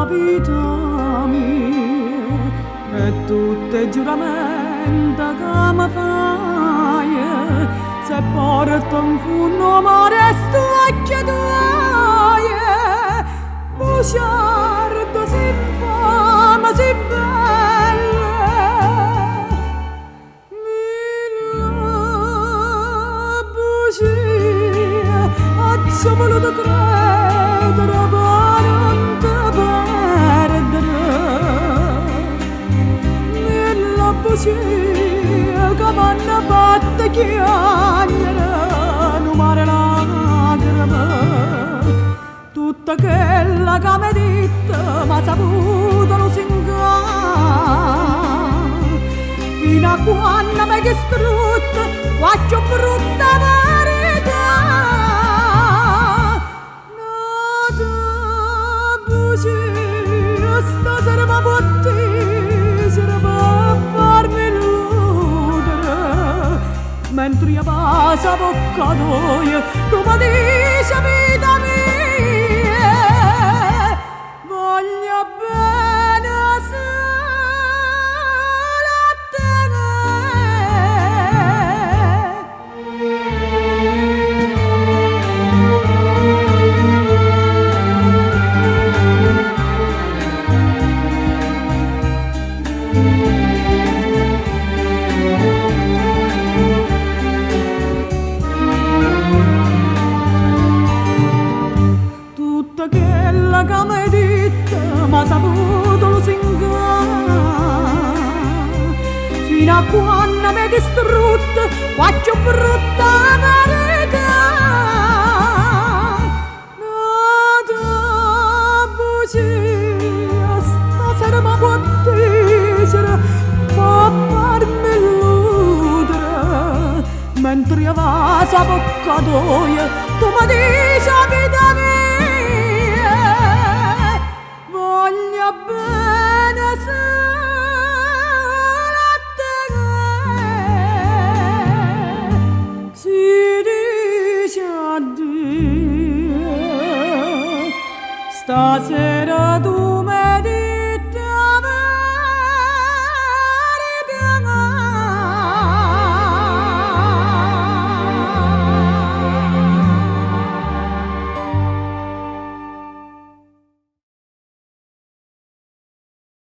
vita mia e tutte i giuramenti che mi fai, se porto in fondo ma resto a chiedere, bugiardo si infame, si bella, mille bugie, ho voluto credere per non te perdere, mille bugie che m'hanno fatto chiagnere, non mare lacrime, tutta quella che mi dite m'ha saputo lo singare, fino a quando mi distrutta qualche brutta verità. Nata bugia, stasera mi può dire per farmi illudere, mentre io passo a bocca d'oia, tu mi dici vita mia, voglio bene solo a te. Tutta quella che mi dite m'ha saputo lusingare, fino a quando mi distrutta qualche brutta verità. Nata bugia, stasera mi può dire, può farmi illudere, mentre io vaso a bocca d'oia, tu mi dici vita mia, voglio bene solo a te. Si dice addio, stasera tu